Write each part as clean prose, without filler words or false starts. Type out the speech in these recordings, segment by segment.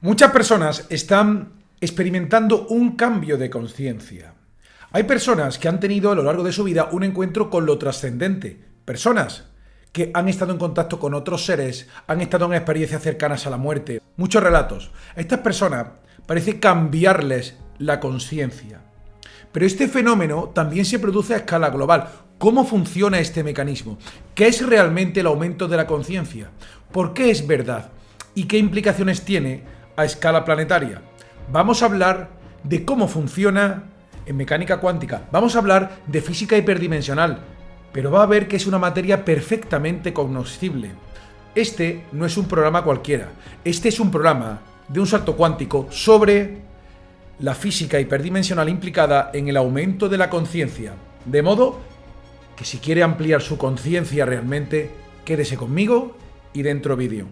Muchas personas están experimentando un cambio de conciencia. Hay personas que han tenido a lo largo de su vida un encuentro con lo trascendente. Personas que han estado en contacto con otros seres, han estado en experiencias cercanas a la muerte. Muchos relatos. A estas personas parece cambiarles la conciencia. Pero este fenómeno también se produce a escala global. ¿Cómo funciona este mecanismo? ¿Qué es realmente el aumento de la conciencia? ¿Por qué es verdad? ¿Y qué implicaciones tiene a escala planetaria? Vamos a hablar de cómo funciona en mecánica cuántica. Vamos a hablar de física hiperdimensional. Pero va a ver que es una materia perfectamente cognoscible. Este no es un programa cualquiera. Este es un programa de un salto cuántico sobre la física hiperdimensional implicada en el aumento de la conciencia. De modo que si quiere ampliar su conciencia realmente, quédese conmigo y dentro vídeo.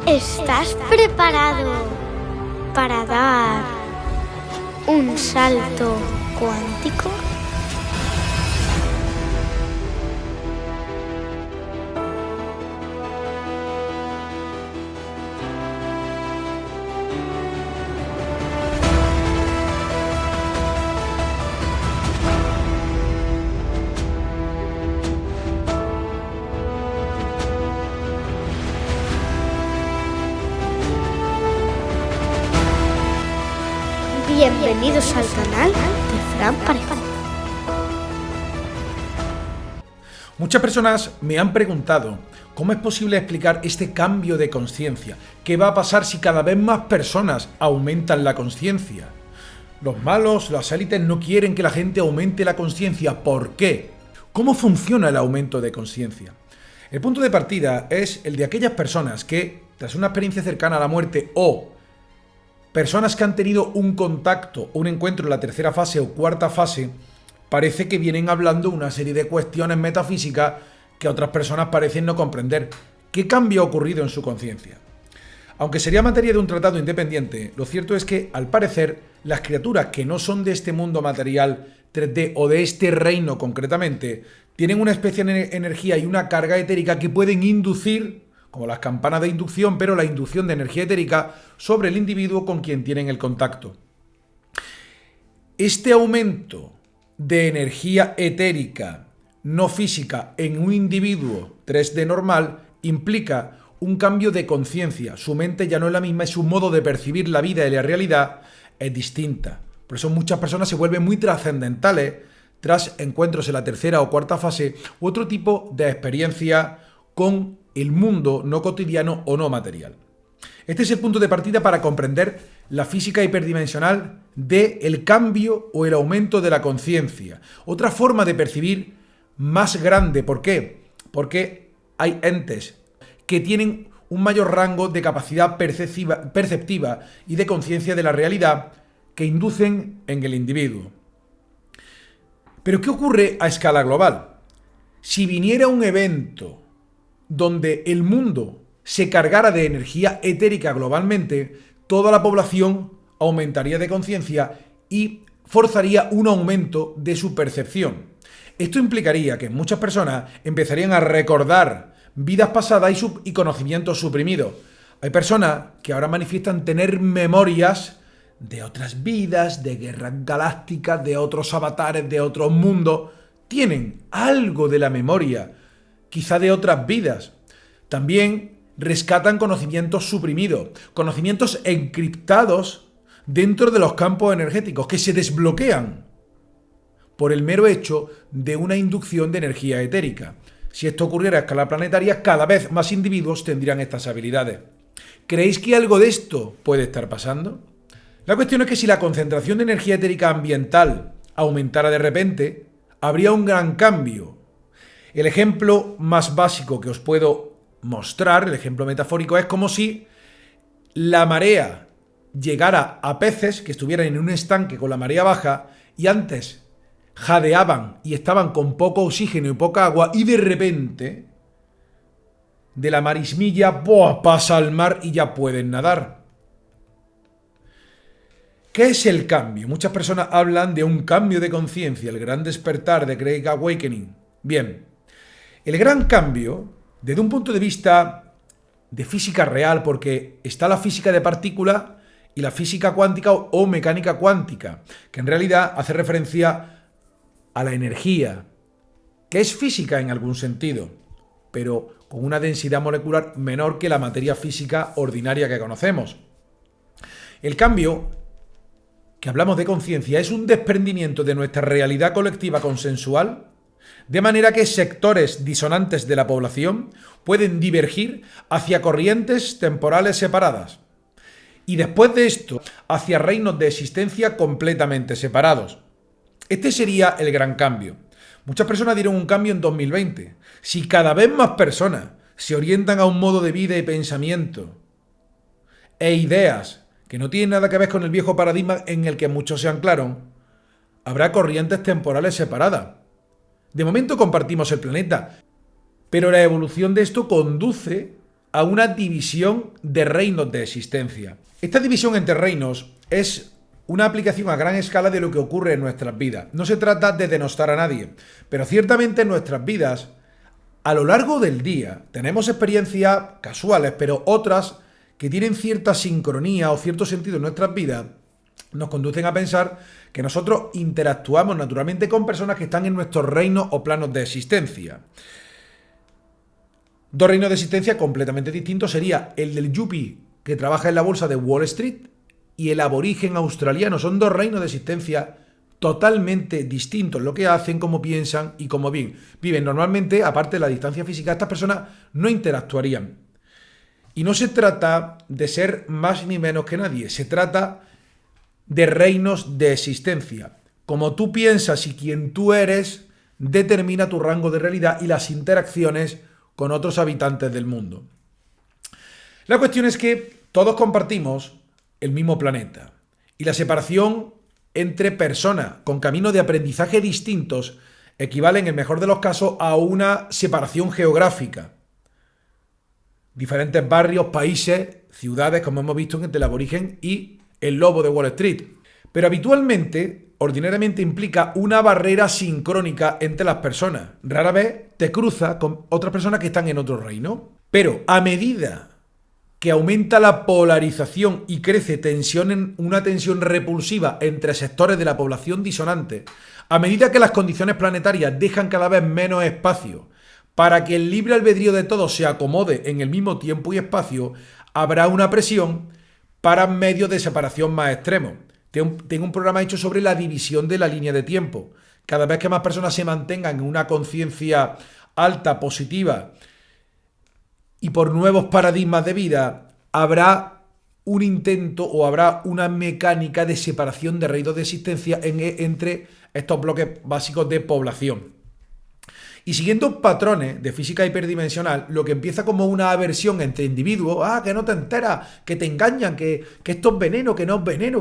¿Estás preparado para dar un salto cuántico? Bienvenidos al canal de Fran Parejo. Muchas personas me han preguntado cómo es posible explicar este cambio de conciencia. ¿Qué va a pasar si cada vez más personas aumentan la conciencia? Los malos, las élites no quieren que la gente aumente la conciencia. ¿Por qué? ¿Cómo funciona el aumento de conciencia? El punto de partida es el de aquellas personas que, tras una experiencia cercana a la muerte o personas que han tenido un contacto, un encuentro en la tercera fase o cuarta fase, parece que vienen hablando una serie de cuestiones metafísicas que otras personas parecen no comprender. ¿Qué cambio ha ocurrido en su conciencia? Aunque sería materia de un tratado independiente, lo cierto es que, al parecer, las criaturas que no son de este mundo material 3D o de este reino concretamente, tienen una especie de energía y una carga etérica que pueden inducir, como las campanas de inducción, pero la inducción de energía etérica sobre el individuo con quien tienen el contacto. Este aumento de energía etérica no física en un individuo 3D normal implica un cambio de conciencia. Su mente ya no es la misma y su modo de percibir la vida y la realidad es distinta. Por eso muchas personas se vuelven muy trascendentales tras encuentros en la tercera o cuarta fase u otro tipo de experiencia con el mundo no cotidiano o no material. Este es el punto de partida para comprender la física hiperdimensional del cambio o el aumento de la conciencia. Otra forma de percibir más grande. ¿Por qué? Porque hay entes que tienen un mayor rango de capacidad perceptiva y de conciencia de la realidad que inducen en el individuo. Pero ¿qué ocurre a escala global? Si viniera un evento donde el mundo se cargara de energía etérica globalmente, toda la población aumentaría de conciencia y forzaría un aumento de su percepción. Esto implicaría que muchas personas empezarían a recordar vidas pasadas y conocimientos suprimidos. Hay personas que ahora manifiestan tener memorias de otras vidas, de guerras galácticas, de otros avatares, de otros mundos. Tienen algo de la memoria, quizá de otras vidas. También rescatan conocimientos suprimidos, conocimientos encriptados dentro de los campos energéticos que se desbloquean por el mero hecho de una inducción de energía etérica. Si esto ocurriera a escala planetaria, cada vez más individuos tendrían estas habilidades. ¿Creéis que algo de esto puede estar pasando? La cuestión es que si la concentración de energía etérica ambiental aumentara de repente, habría un gran cambio. El ejemplo más básico que os puedo mostrar, el ejemplo metafórico, es como si la marea llegara a peces que estuvieran en un estanque con la marea baja y antes jadeaban y estaban con poco oxígeno y poca agua y de repente de la marismilla pasa al mar y ya pueden nadar. ¿Qué es el cambio? Muchas personas hablan de un cambio de conciencia, el gran despertar, de Great Awakening. Bien, el gran cambio, desde un punto de vista de física real, porque está la física de partículas y la física cuántica o mecánica cuántica, que en realidad hace referencia a la energía, que es física en algún sentido, pero con una densidad molecular menor que la materia física ordinaria que conocemos. El cambio, que hablamos de conciencia, es un desprendimiento de nuestra realidad colectiva consensual, de manera que sectores disonantes de la población pueden divergir hacia corrientes temporales separadas y después de esto hacia reinos de existencia completamente separados. Este sería el gran cambio. Muchas personas dieron un cambio en 2020. Si cada vez más personas se orientan a un modo de vida y pensamiento e ideas que no tienen nada que ver con el viejo paradigma en el que muchos se anclaron, habrá corrientes temporales separadas. De momento compartimos el planeta, pero la evolución de esto conduce a una división de reinos de existencia. Esta división entre reinos es una aplicación a gran escala de lo que ocurre en nuestras vidas. No se trata de denostar a nadie, pero ciertamente en nuestras vidas, a lo largo del día, tenemos experiencias casuales, pero otras que tienen cierta sincronía o cierto sentido en nuestras vidas, nos conducen a pensar que nosotros interactuamos naturalmente con personas que están en nuestros reinos o planos de existencia. Dos reinos de existencia completamente distintos sería el del yuppie que trabaja en la bolsa de Wall Street y el aborigen australiano. Son dos reinos de existencia totalmente distintos, lo que hacen, cómo piensan y cómo viven. Normalmente, aparte de la distancia física, estas personas no interactuarían. Y no se trata de ser más ni menos que nadie, se trata de reinos de existencia. Como tú piensas y quien tú eres, determina tu rango de realidad y las interacciones con otros habitantes del mundo. La cuestión es que todos compartimos el mismo planeta y la separación entre personas con caminos de aprendizaje distintos equivale en el mejor de los casos a una separación geográfica. Diferentes barrios, países, ciudades, como hemos visto entre el aborigen y el lobo de Wall Street. Pero habitualmente, ordinariamente implica una barrera sincrónica entre las personas. Rara vez te cruzas con otras personas que están en otro reino. Pero a medida que aumenta la polarización y crece una tensión repulsiva entre sectores de la población disonante, a medida que las condiciones planetarias dejan cada vez menos espacio para que el libre albedrío de todos se acomode en el mismo tiempo y espacio, habrá una presión para medios de separación más extremos. Tengo un programa hecho sobre la división de la línea de tiempo. Cada vez que más personas se mantengan en una conciencia alta, positiva, y por nuevos paradigmas de vida, habrá un intento o habrá una mecánica de separación de reinos de existencia entre estos bloques básicos de población. Y siguiendo patrones de física hiperdimensional, lo que empieza como una aversión entre individuos, que no te enteras, que te engañan, que esto es veneno, que no es veneno,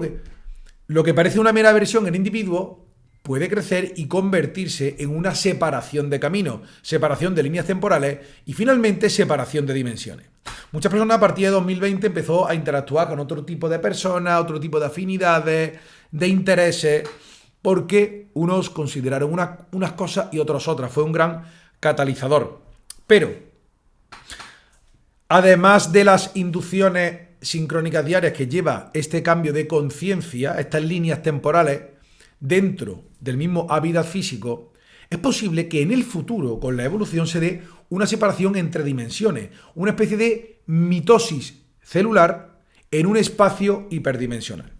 lo que parece una mera aversión en individuos puede crecer y convertirse en una separación de caminos, separación de líneas temporales y finalmente separación de dimensiones. Muchas personas a partir de 2020 empezó a interactuar con otro tipo de personas, otro tipo de afinidades, de intereses, porque unos consideraron unas cosas y otros otras. Fue un gran catalizador. Pero, además de las inducciones sincrónicas diarias que lleva este cambio de conciencia, estas líneas temporales, dentro del mismo hábitat físico, es posible que en el futuro, con la evolución, se dé una separación entre dimensiones, una especie de mitosis celular en un espacio hiperdimensional.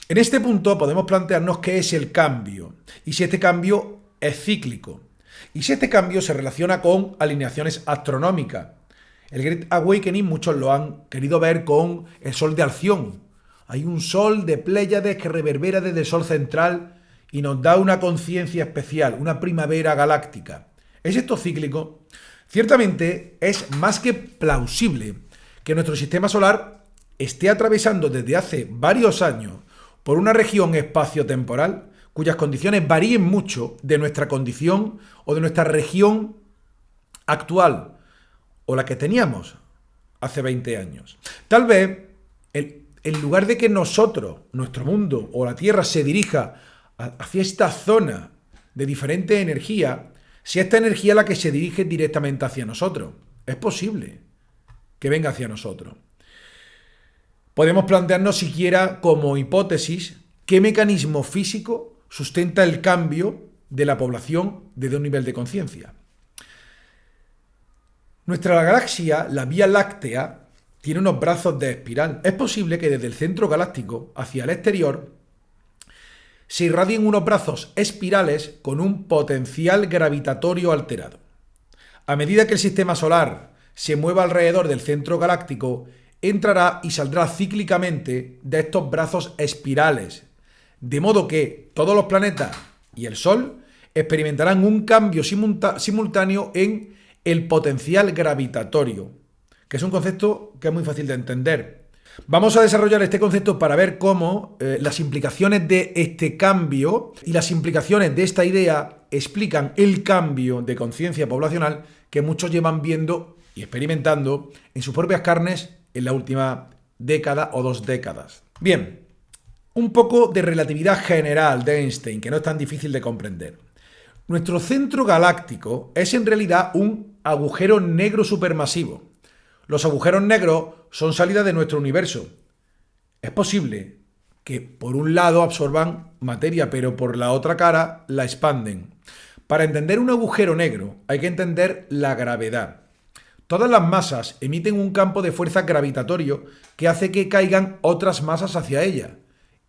En este punto podemos plantearnos qué es el cambio y si este cambio es cíclico y si este cambio se relaciona con alineaciones astronómicas. El Great Awakening muchos lo han querido ver con el Sol de Alción. Hay un sol de Pléyades que reverbera desde el Sol central y nos da una conciencia especial, una primavera galáctica. ¿Es esto cíclico? Ciertamente es más que plausible que nuestro sistema solar esté atravesando desde hace varios años por una región espaciotemporal cuyas condiciones varíen mucho de nuestra condición o de nuestra región actual o la que teníamos hace 20 años. Tal vez, en lugar de que nosotros, nuestro mundo o la Tierra se dirija hacia esta zona de diferente energía, sea esta energía la que se dirige directamente hacia nosotros. Es posible. que venga hacia nosotros. Podemos plantearnos siquiera como hipótesis qué mecanismo físico sustenta el cambio de la población desde un nivel de conciencia. Nuestra galaxia, la Vía Láctea, tiene unos brazos de espiral. Es posible que desde el centro galáctico hacia el exterior se irradien unos brazos espirales con un potencial gravitatorio alterado. A medida que el sistema solar se mueva alrededor del centro galáctico, entrará y saldrá cíclicamente de estos brazos espirales, de modo que todos los planetas y el Sol experimentarán un cambio simultáneo en el potencial gravitatorio, que es un concepto que es muy fácil de entender. Vamos a desarrollar este concepto para ver cómo las implicaciones de este cambio y las implicaciones de esta idea explican el cambio de conciencia poblacional que muchos llevan viendo y experimentando en sus propias carnes en la última década o 2 décadas. Bien, un poco de relatividad general de Einstein, que no es tan difícil de comprender. Nuestro centro galáctico es en realidad un agujero negro supermasivo. Los agujeros negros son salidas de nuestro universo. Es posible que por un lado absorban materia, pero por la otra cara la expanden. Para entender un agujero negro hay que entender la gravedad. Todas las masas emiten un campo de fuerza gravitatorio que hace que caigan otras masas hacia ella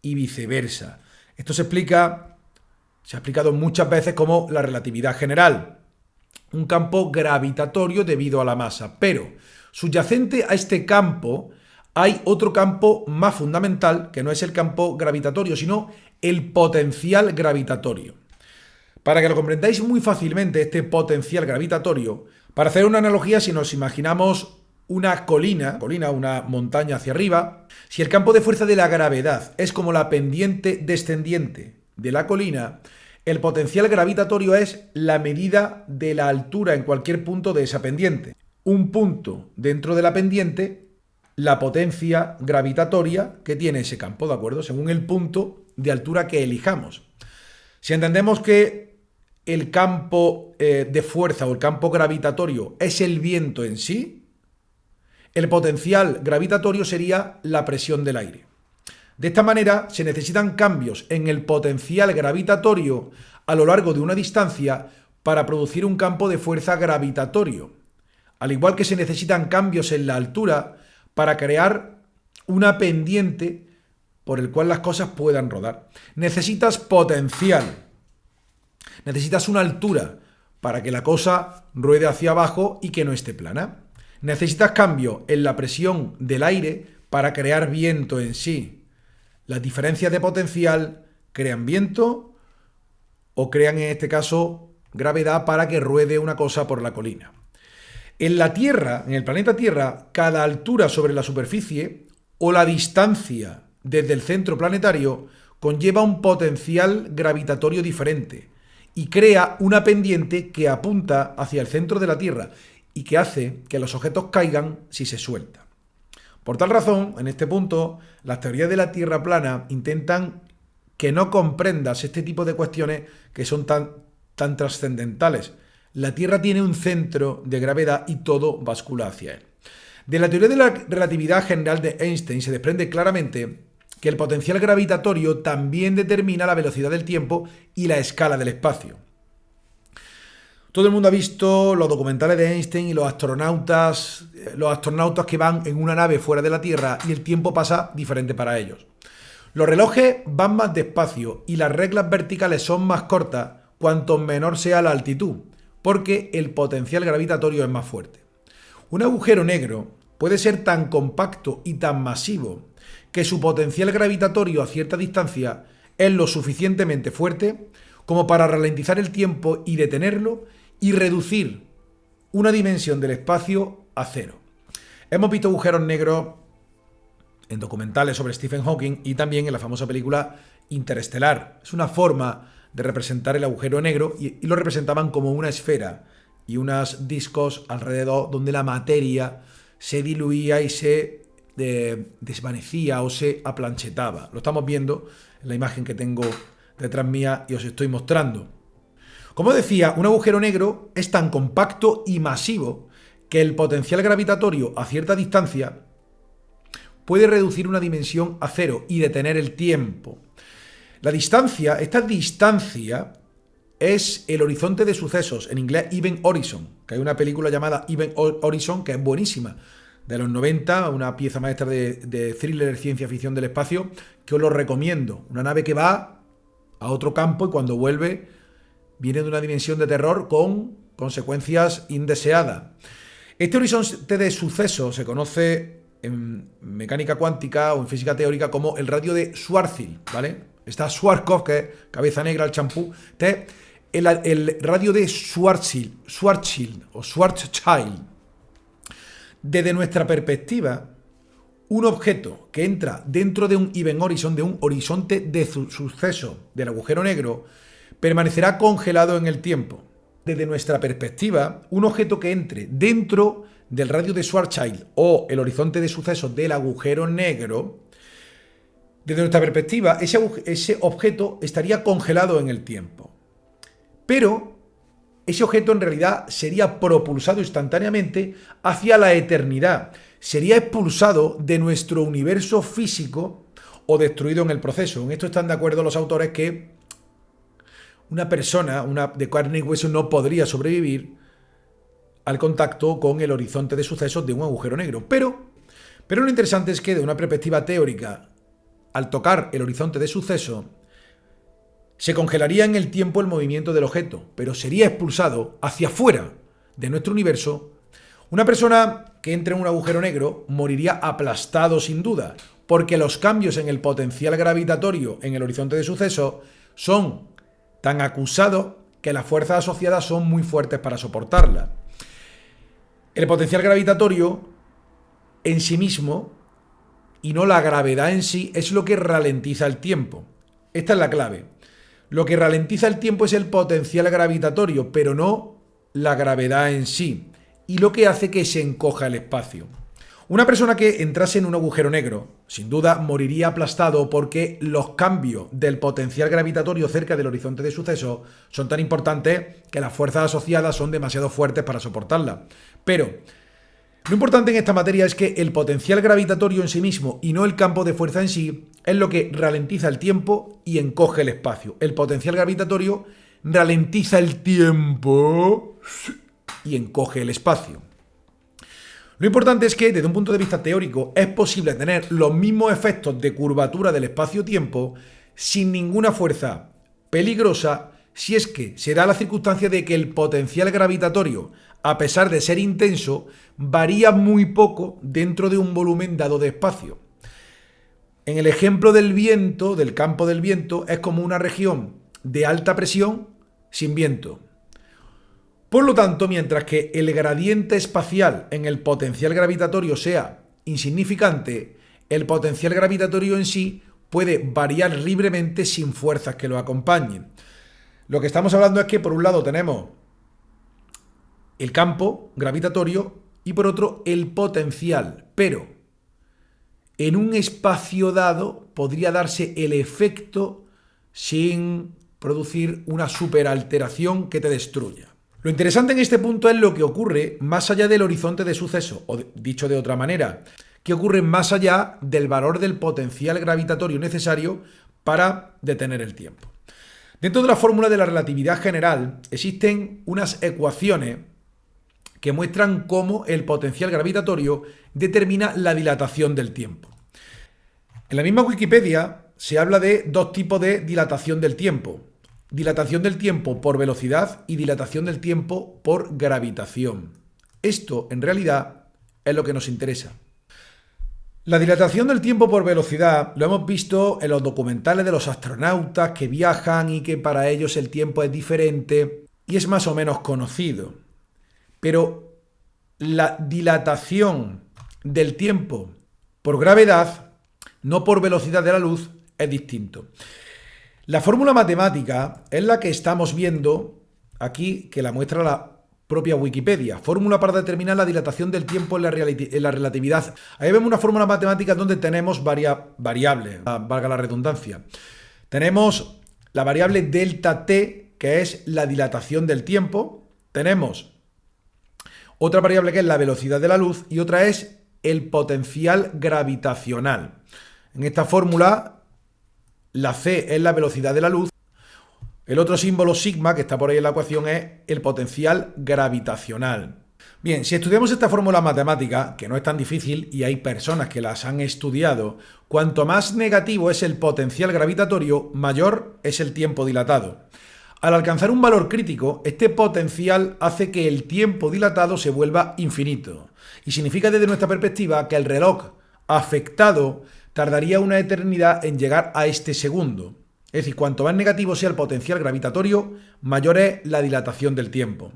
y viceversa. Esto se ha explicado muchas veces como la relatividad general. Un campo gravitatorio debido a la masa, pero subyacente a este campo hay otro campo más fundamental, que no es el campo gravitatorio, sino el potencial gravitatorio. Para que lo comprendáis muy fácilmente, este potencial gravitatorio, para hacer una analogía, si nos imaginamos una colina, una montaña hacia arriba, si el campo de fuerza de la gravedad es como la pendiente descendiente de la colina, el potencial gravitatorio es la medida de la altura en cualquier punto de esa pendiente. Un punto dentro de la pendiente, la potencia gravitatoria que tiene ese campo, ¿de acuerdo? Según el punto de altura que elijamos. Si entendemos que el campo de fuerza o el campo gravitatorio es el viento en sí, el potencial gravitatorio sería la presión del aire. De esta manera se necesitan cambios en el potencial gravitatorio a lo largo de una distancia para producir un campo de fuerza gravitatorio, al igual que se necesitan cambios en la altura para crear una pendiente por el cual las cosas puedan rodar. Necesitas potencial, necesitas una altura para que la cosa ruede hacia abajo y que no esté plana. Necesitas cambio en la presión del aire para crear viento en sí. Las diferencias de potencial crean viento o crean, en este caso, gravedad para que ruede una cosa por la colina. En la Tierra, en el planeta Tierra, cada altura sobre la superficie o la distancia desde el centro planetario conlleva un potencial gravitatorio diferente y crea una pendiente que apunta hacia el centro de la Tierra y que hace que los objetos caigan si se suelta. Por tal razón, en este punto, las teorías de la Tierra plana intentan que no comprendas este tipo de cuestiones que son tan trascendentales. La Tierra tiene un centro de gravedad y todo bascula hacia él. De la teoría de la relatividad general de Einstein se desprende claramente que el potencial gravitatorio también determina la velocidad del tiempo y la escala del espacio. Todo el mundo ha visto los documentales de Einstein y los astronautas que van en una nave fuera de la Tierra y el tiempo pasa diferente para ellos. Los relojes van más despacio y las reglas verticales son más cortas cuanto menor sea la altitud, porque el potencial gravitatorio es más fuerte. Un agujero negro puede ser tan compacto y tan masivo que su potencial gravitatorio a cierta distancia es lo suficientemente fuerte como para ralentizar el tiempo y detenerlo y reducir una dimensión del espacio a cero. Hemos visto agujeros negros en documentales sobre Stephen Hawking y también en la famosa película Interestelar. Es una forma de representar el agujero negro y lo representaban como una esfera y unos discos alrededor donde la materia se diluía y se desvanecía o se aplanchetaba. Lo estamos viendo en la imagen que tengo detrás mía y os estoy mostrando. Como decía, un agujero negro es tan compacto y masivo que el potencial gravitatorio a cierta distancia puede reducir una dimensión a cero y detener el tiempo. Esta distancia es el horizonte de sucesos, en inglés Event Horizon, que hay una película llamada Event Horizon que es buenísima, de los 90, una pieza maestra de thriller ciencia ficción del espacio, que os lo recomiendo. Una nave que va a otro campo y cuando vuelve viene de una dimensión de terror con consecuencias indeseadas. Este horizonte de sucesos se conoce en mecánica cuántica o en física teórica como el radio de Schwarzschild, ¿vale? Está Schwarzkopf, que es cabeza negra, el champú. El radio de Schwarzschild. Desde nuestra perspectiva, un objeto que entra dentro de un Event Horizon, de un horizonte de suceso del agujero negro, permanecerá congelado en el tiempo. Desde nuestra perspectiva, un objeto que entre dentro del radio de Schwarzschild o el horizonte de sucesos del agujero negro, desde nuestra perspectiva, ese objeto estaría congelado en el tiempo. Pero ese objeto en realidad sería propulsado instantáneamente hacia la eternidad. Sería expulsado de nuestro universo físico o destruido en el proceso. En esto están de acuerdo los autores que una persona de carne y hueso no podría sobrevivir al contacto con el horizonte de sucesos de un agujero negro. Pero lo interesante es que, de una perspectiva teórica, al tocar el horizonte de suceso, se congelaría en el tiempo el movimiento del objeto, pero sería expulsado hacia afuera de nuestro universo. Una persona que entre en un agujero negro moriría aplastado sin duda, porque los cambios en el potencial gravitatorio en el horizonte de sucesos son tan acusados que las fuerzas asociadas son muy fuertes para soportarla. El potencial gravitatorio en sí mismo, y no la gravedad en sí, es lo que ralentiza el tiempo. Esta es la clave. Lo que ralentiza el tiempo es el potencial gravitatorio, pero no la gravedad en sí, y lo que hace que se encoja el espacio. Una persona que entrase en un agujero negro, sin duda, moriría aplastado porque los cambios del potencial gravitatorio cerca del horizonte de sucesos son tan importantes que las fuerzas asociadas son demasiado fuertes para soportarla. Pero lo importante en esta materia es que el potencial gravitatorio en sí mismo y no el campo de fuerza en sí es lo que ralentiza el tiempo y encoge el espacio. El potencial gravitatorio ralentiza el tiempo y encoge el espacio. Lo importante es que, desde un punto de vista teórico, es posible tener los mismos efectos de curvatura del espacio-tiempo sin ninguna fuerza peligrosa si es que se da la circunstancia de que el potencial gravitatorio, a pesar de ser intenso, varía muy poco dentro de un volumen dado de espacio. En el ejemplo del viento, del campo del viento, es como una región de alta presión sin viento. Por lo tanto, mientras que el gradiente espacial en el potencial gravitatorio sea insignificante, el potencial gravitatorio en sí puede variar libremente sin fuerzas que lo acompañen. Lo que estamos hablando es que por un lado tenemos el campo gravitatorio y por otro el potencial, pero en un espacio dado podría darse el efecto sin producir una superalteración que te destruya. Lo interesante en este punto es lo que ocurre más allá del horizonte de suceso, o dicho de otra manera, que ocurre más allá del valor del potencial gravitatorio necesario para detener el tiempo. Dentro de la fórmula de la relatividad general existen unas ecuaciones que muestran cómo el potencial gravitatorio determina la dilatación del tiempo. En la misma Wikipedia se habla de dos tipos de dilatación del tiempo. Dilatación del tiempo por velocidad y dilatación del tiempo por gravitación. Esto, en realidad, es lo que nos interesa. La dilatación del tiempo por velocidad lo hemos visto en los documentales de los astronautas que viajan y que para ellos el tiempo es diferente y es más o menos conocido. Pero la dilatación del tiempo por gravedad, no por velocidad de la luz, es distinto. La fórmula matemática es la que estamos viendo aquí, que la muestra la propia Wikipedia. Fórmula para determinar la dilatación del tiempo en la relatividad. Ahí vemos una fórmula matemática donde tenemos variables, valga la redundancia. Tenemos la variable delta t, que es la dilatación del tiempo. Tenemos otra variable que es la velocidad de la luz y otra es el potencial gravitacional. En esta fórmula, la c es la velocidad de la luz. El otro símbolo sigma que está por ahí en la ecuación es el potencial gravitacional. Bien, si estudiamos esta fórmula matemática, que no es tan difícil y hay personas que las han estudiado, cuanto más negativo es el potencial gravitatorio, mayor es el tiempo dilatado. Al alcanzar un valor crítico, este potencial hace que el tiempo dilatado se vuelva infinito. Y significa desde nuestra perspectiva que el reloj afectado tardaría una eternidad en llegar a este segundo. Es decir, cuanto más negativo sea el potencial gravitatorio, mayor es la dilatación del tiempo.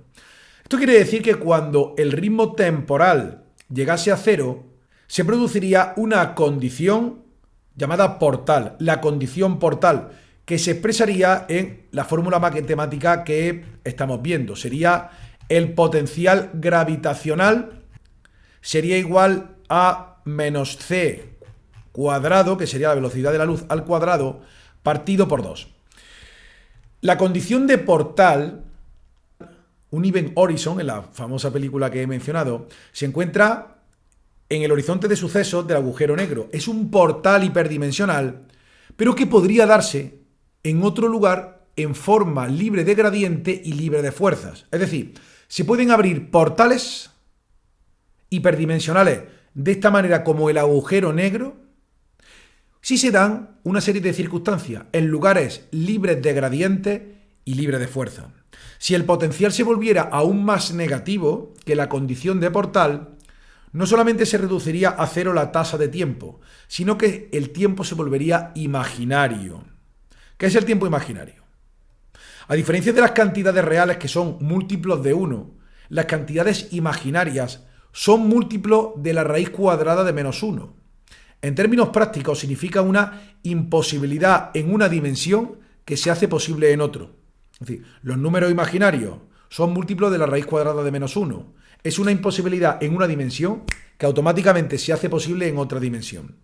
Esto quiere decir que cuando el ritmo temporal llegase a cero, se produciría una condición llamada portal, la condición portal, que se expresaría en la fórmula matemática que estamos viendo. Sería el potencial gravitacional, sería igual a menos c cuadrado, que sería la velocidad de la luz al cuadrado, partido por 2. La condición de portal, un event horizon, en la famosa película que he mencionado, se encuentra en el horizonte de sucesos del agujero negro. Es un portal hiperdimensional, pero que podría darse en otro lugar en forma libre de gradiente y libre de fuerzas. Es decir, se pueden abrir portales hiperdimensionales de esta manera como el agujero negro, si se dan una serie de circunstancias en lugares libres de gradiente y libres de fuerza. Si el potencial se volviera aún más negativo que la condición de portal, no solamente se reduciría a cero la tasa de tiempo, sino que el tiempo se volvería imaginario. ¿Qué es el tiempo imaginario? A diferencia de las cantidades reales que son múltiplos de 1, las cantidades imaginarias son múltiplos de la raíz cuadrada de menos 1. En términos prácticos significa una imposibilidad en una dimensión que se hace posible en otro. Es decir, los números imaginarios son múltiplos de la raíz cuadrada de menos 1. Es una imposibilidad en una dimensión que automáticamente se hace posible en otra dimensión.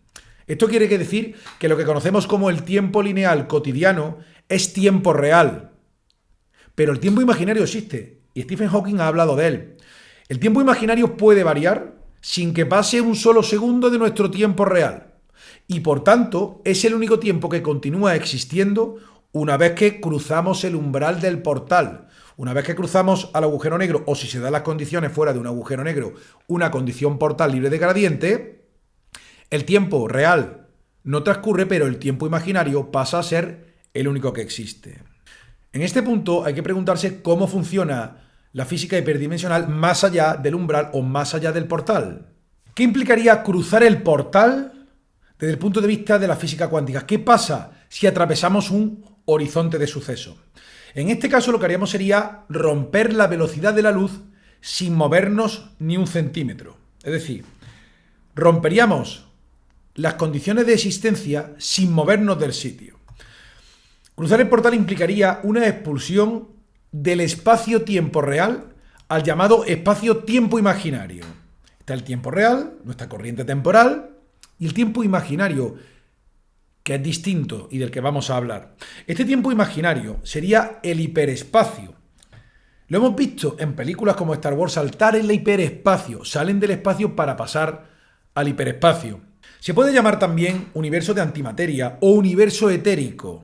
Esto quiere decir que lo que conocemos como el tiempo lineal cotidiano es tiempo real. Pero el tiempo imaginario existe y Stephen Hawking ha hablado de él. El tiempo imaginario puede variar sin que pase un solo segundo de nuestro tiempo real. Y por tanto, es el único tiempo que continúa existiendo una vez que cruzamos el umbral del portal. Una vez que cruzamos al agujero negro, o si se dan las condiciones fuera de un agujero negro, una condición portal libre de gradiente, el tiempo real no transcurre, pero el tiempo imaginario pasa a ser el único que existe. En este punto hay que preguntarse cómo funciona la física hiperdimensional más allá del umbral o más allá del portal. ¿Qué implicaría cruzar el portal desde el punto de vista de la física cuántica? ¿Qué pasa si atravesamos un horizonte de suceso? En este caso lo que haríamos sería romper la velocidad de la luz sin movernos ni un centímetro. Es decir, romperíamos las condiciones de existencia sin movernos del sitio. Cruzar el portal implicaría una expulsión del espacio-tiempo real al llamado espacio-tiempo imaginario. Está el tiempo real, nuestra corriente temporal, y el tiempo imaginario, que es distinto y del que vamos a hablar. Este tiempo imaginario sería el hiperespacio. Lo hemos visto en películas como Star Wars saltar el hiperespacio, salen del espacio para pasar al hiperespacio. Se puede llamar también universo de antimateria o universo etérico.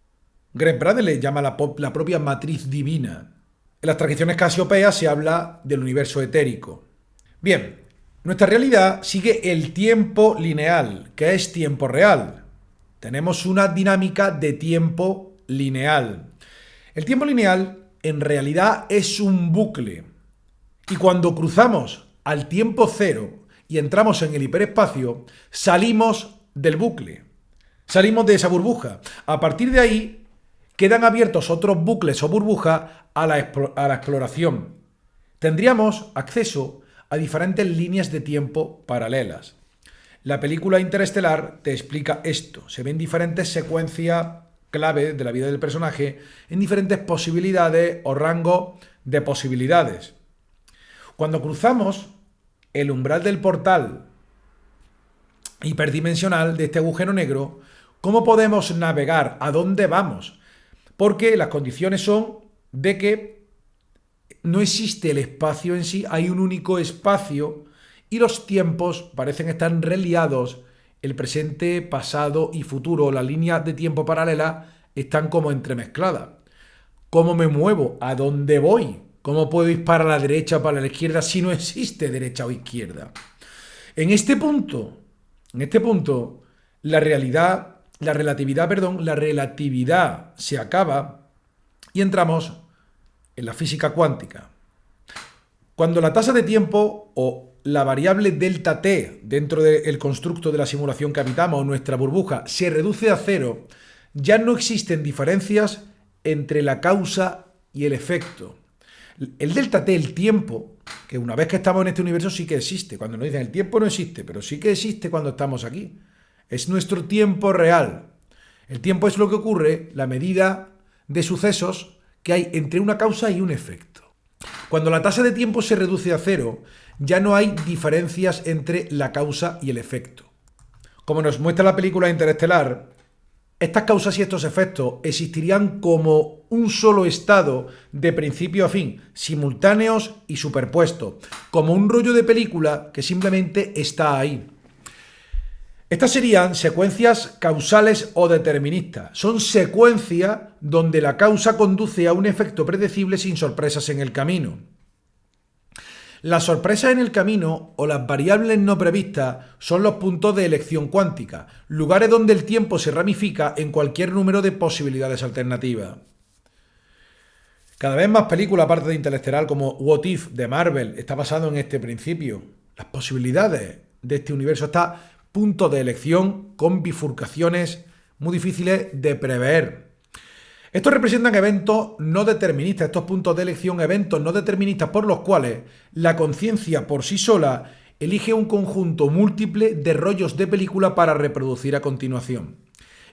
Greg Bradley llama la propia matriz divina. En las tradiciones casiopeas se habla del universo etérico. Bien, nuestra realidad sigue el tiempo lineal, que es tiempo real. Tenemos una dinámica de tiempo lineal. El tiempo lineal en realidad es un bucle. Y cuando cruzamos al tiempo cero y entramos en el hiperespacio, salimos del bucle. Salimos de esa burbuja. A partir de ahí quedan abiertos otros bucles o burbujas a la exploración. Tendríamos acceso a diferentes líneas de tiempo paralelas. La película Interestelar te explica esto. Se ven diferentes secuencias clave de la vida del personaje en diferentes posibilidades o rangos de posibilidades. Cuando cruzamos el umbral del portal hiperdimensional de este agujero negro, ¿cómo podemos navegar? ¿A dónde vamos? Porque las condiciones son de que no existe el espacio en sí, hay un único espacio y los tiempos parecen estar reliados. El presente, pasado y futuro, las líneas de tiempo paralelas están como entremezcladas. ¿Cómo me muevo? ¿A dónde voy? ¿Cómo puedo ir para la derecha o para la izquierda si no existe derecha o izquierda? En este punto, la relatividad se acaba y entramos en la física cuántica. Cuando la tasa de tiempo o la variable delta t dentro del constructo de la simulación que habitamos, nuestra burbuja, se reduce a cero, ya no existen diferencias entre la causa y el efecto. El delta t, el tiempo, que una vez que estamos en este universo sí que existe. Cuando nos dicen el tiempo no existe, pero sí que existe cuando estamos aquí. Es nuestro tiempo real. El tiempo es lo que ocurre, la medida de sucesos que hay entre una causa y un efecto. Cuando la tasa de tiempo se reduce a cero, ya no hay diferencias entre la causa y el efecto. Como nos muestra la película Interestelar, estas causas y estos efectos existirían como un solo estado de principio a fin, simultáneos y superpuestos, como un rollo de película que simplemente está ahí. Estas serían secuencias causales o deterministas. Son secuencias donde la causa conduce a un efecto predecible sin sorpresas en el camino. Las sorpresas en el camino o las variables no previstas son los puntos de elección cuántica, lugares donde el tiempo se ramifica en cualquier número de posibilidades alternativas. Cada vez más películas, aparte de Interestelar, como What If de Marvel, está basado en este principio. Las posibilidades de este universo están puntos de elección con bifurcaciones muy difíciles de prever. Estos representan eventos no deterministas, estos puntos de elección, eventos no deterministas por los cuales la conciencia por sí sola elige un conjunto múltiple de rollos de película para reproducir a continuación.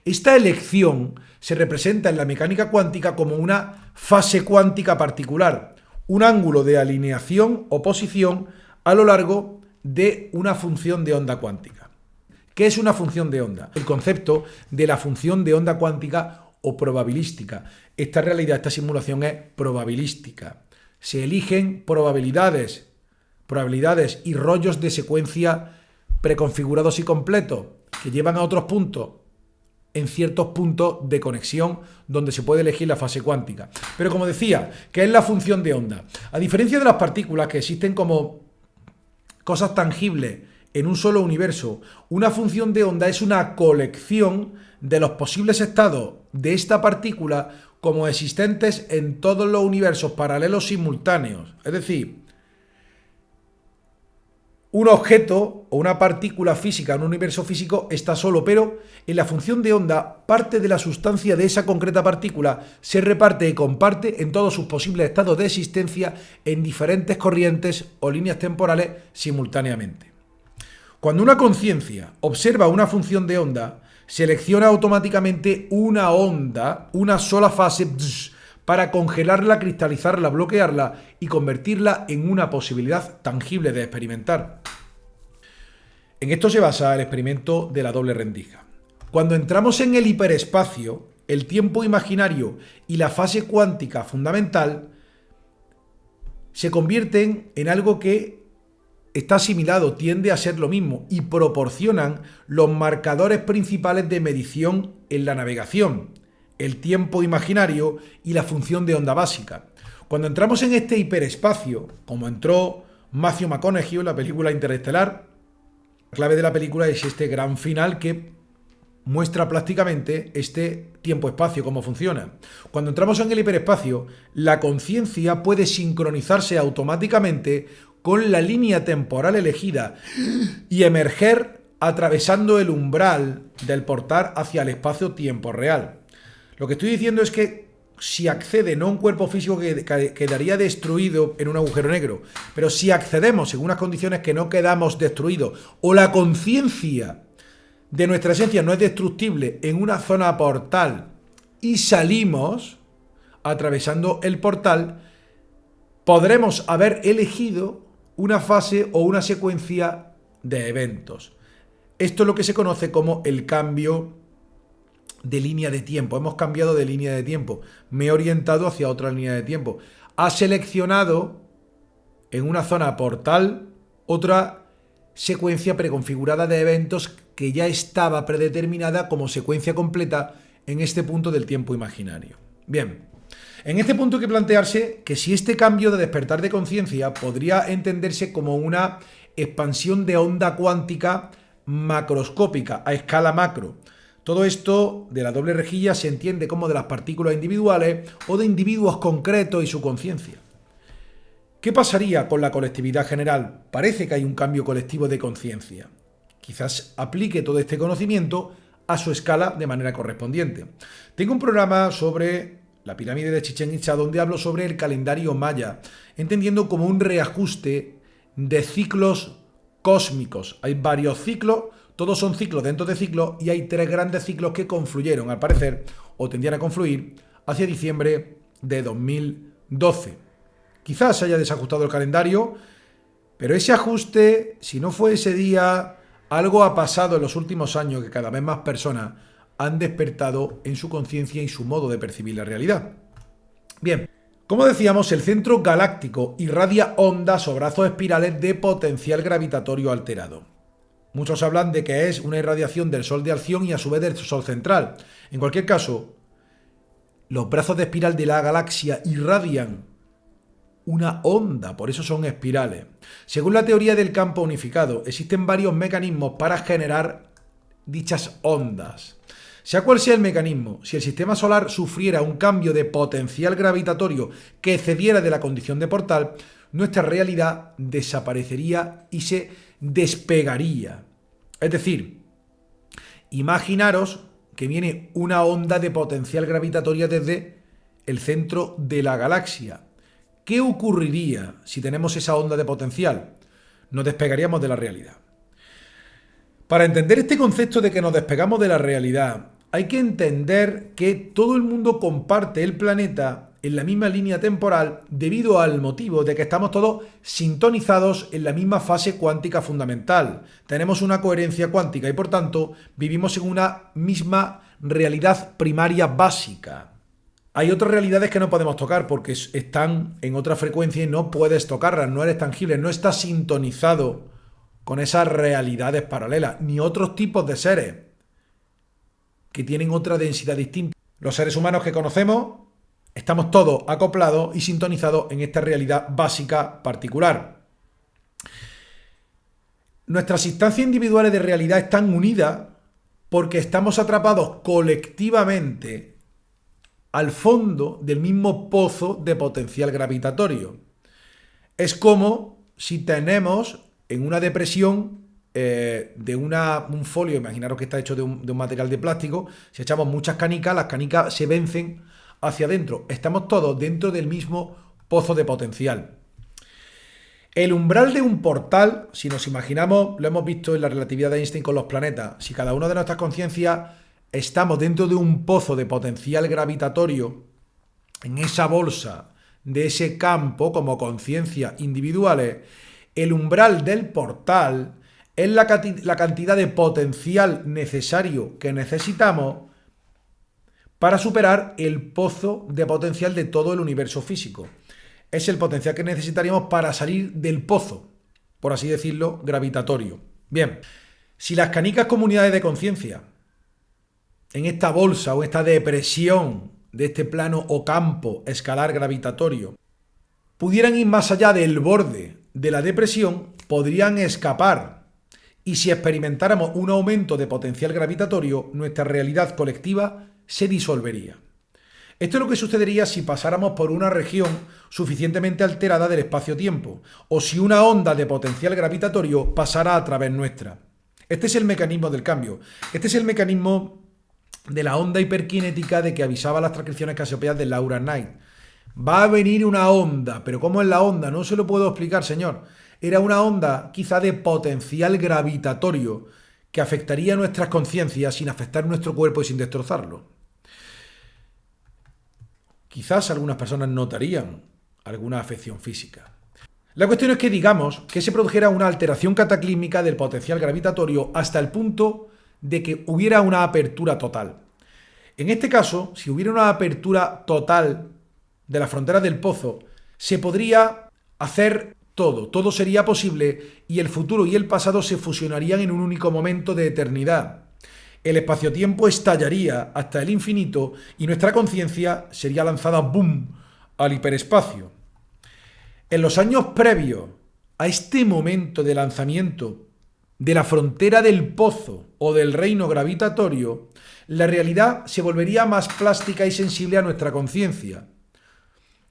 Esta elección se representa en la mecánica cuántica como una fase cuántica particular, un ángulo de alineación o posición a lo largo de una función de onda cuántica. ¿Qué es una función de onda? El concepto de la función de onda cuántica o probabilística. Esta realidad, esta simulación es probabilística. Se eligen probabilidades y rollos de secuencia preconfigurados y completos que llevan a otros puntos en ciertos puntos de conexión donde se puede elegir la fase cuántica. Pero como decía, ¿qué es la función de onda? A diferencia de las partículas que existen como cosas tangibles en un solo universo, una función de onda es una colección de los posibles estados de esta partícula como existentes en todos los universos paralelos simultáneos. Es decir, un objeto o una partícula física en un universo físico está solo, pero en la función de onda, parte de la sustancia de esa concreta partícula se reparte y comparte en todos sus posibles estados de existencia en diferentes corrientes o líneas temporales simultáneamente. Cuando una conciencia observa una función de onda, selecciona automáticamente una onda, una sola fase, para congelarla, cristalizarla, bloquearla y convertirla en una posibilidad tangible de experimentar. En esto se basa el experimento de la doble rendija. Cuando entramos en el hiperespacio, el tiempo imaginario y la fase cuántica fundamental se convierten en algo que está asimilado, tiende a ser lo mismo y proporcionan los marcadores principales de medición en la navegación, el tiempo imaginario y la función de onda básica. Cuando entramos en este hiperespacio, como entró Matthew McConaughey en la película Interestelar, la clave de la película es este gran final que muestra plásticamente este tiempo-espacio, cómo funciona. Cuando entramos en el hiperespacio, la conciencia puede sincronizarse automáticamente con la línea temporal elegida y emerger atravesando el umbral del portal hacia el espacio-tiempo real. Lo que estoy diciendo es que si accede no a un cuerpo físico que quedaría destruido en un agujero negro, pero si accedemos en unas condiciones que no quedamos destruidos, o la conciencia de nuestra esencia no es destructible en una zona portal y salimos atravesando el portal, podremos haber elegido una fase o una secuencia de eventos. Esto es lo que se conoce como el cambio de línea de tiempo. Hemos cambiado de línea de tiempo. Me he orientado hacia otra línea de tiempo. ha seleccionado en una zona portal otra secuencia preconfigurada de eventos que ya estaba predeterminada como secuencia completa en este punto del tiempo imaginario. Bien, en este punto hay que plantearse que si este cambio de despertar de conciencia podría entenderse como una expansión de onda cuántica macroscópica a escala macro. Todo esto de la doble rejilla se entiende como de las partículas individuales o de individuos concretos y su conciencia. ¿Qué pasaría con la colectividad general? Parece que hay un cambio colectivo de conciencia. Quizás aplique todo este conocimiento a su escala de manera correspondiente. Tengo un programa sobre la pirámide de Chichén Itzá donde hablo sobre el calendario maya, entendiendo como un reajuste de ciclos cósmicos. Hay varios ciclos, todos son ciclos dentro de ciclos y hay 3 grandes ciclos que confluyeron, al parecer, o tendían a confluir hacia diciembre de 2012. Quizás se haya desajustado el calendario, pero ese ajuste, si no fue ese día, algo ha pasado en los últimos años que cada vez más personas han despertado en su conciencia y su modo de percibir la realidad. Bien, como decíamos, el centro galáctico irradia ondas o brazos espirales de potencial gravitatorio alterado. Muchos hablan de que es una irradiación del Sol de Alción y a su vez del Sol central. En cualquier caso, los brazos de espiral de la galaxia irradian una onda, por eso son espirales. Según la teoría del campo unificado, existen varios mecanismos para generar dichas ondas. Sea cual sea el mecanismo, si el sistema solar sufriera un cambio de potencial gravitatorio que excediera de la condición de portal, nuestra realidad desaparecería y se despegaría. Es decir, imaginaros que viene una onda de potencial gravitatoria desde el centro de la galaxia. ¿Qué ocurriría si tenemos esa onda de potencial? Nos despegaríamos de la realidad. Para entender este concepto de que nos despegamos de la realidad, hay que entender que todo el mundo comparte el planeta en la misma línea temporal debido al motivo de que estamos todos sintonizados en la misma fase cuántica fundamental. Tenemos una coherencia cuántica y por tanto vivimos en una misma realidad primaria básica. Hay otras realidades que no podemos tocar porque están en otra frecuencia y no puedes tocarlas, no eres tangible, no estás sintonizado con esas realidades paralelas, ni otros tipos de seres que tienen otra densidad distinta. Los seres humanos que conocemos estamos todos acoplados y sintonizados en esta realidad básica particular. Nuestras instancias individuales de realidad están unidas porque estamos atrapados colectivamente al fondo del mismo pozo de potencial gravitatorio. Es como si tenemos en una depresión de un folio, imaginaros que está hecho de un material de plástico, si echamos muchas canicas, las canicas se vencen hacia adentro. Estamos todos dentro del mismo pozo de potencial. El umbral de un portal, si nos imaginamos, lo hemos visto en la relatividad de Einstein con los planetas, si cada una de nuestras conciencias estamos dentro de un pozo de potencial gravitatorio, en esa bolsa de ese campo como conciencias individuales, el umbral del portal es la cantidad de potencial necesario que necesitamos para superar el pozo de potencial de todo el universo físico. Es el potencial que necesitaríamos para salir del pozo, por así decirlo, gravitatorio. Bien, si las canicas comunidades de conciencia en esta bolsa o esta depresión de este plano o campo escalar gravitatorio pudieran ir más allá del borde de la depresión, podrían escapar. Y si experimentáramos un aumento de potencial gravitatorio, nuestra realidad colectiva se disolvería. Esto es lo que sucedería si pasáramos por una región suficientemente alterada del espacio-tiempo, o si una onda de potencial gravitatorio pasara a través nuestra. Este es el mecanismo del cambio. Este es el mecanismo de la onda hiperkinética de que avisaba las transcripciones casiopeias de Laura Knight. Va a venir una onda, pero ¿cómo es la onda? No se lo puedo explicar, señor. Era una onda quizá de potencial gravitatorio que afectaría nuestras conciencias sin afectar nuestro cuerpo y sin destrozarlo. Quizás algunas personas notarían alguna afección física. La cuestión es que digamos que se produjera una alteración cataclísmica del potencial gravitatorio hasta el punto de que hubiera una apertura total. En este caso, si hubiera una apertura total de la frontera del pozo, Se podría hacer todo sería posible y el futuro y el pasado se fusionarían en un único momento de eternidad. El espacio-tiempo estallaría hasta el infinito y nuestra conciencia sería lanzada ¡boom! Al hiperespacio. En los años previos a este momento de lanzamiento de la frontera del pozo o del reino gravitatorio, la realidad se volvería más plástica y sensible a nuestra conciencia.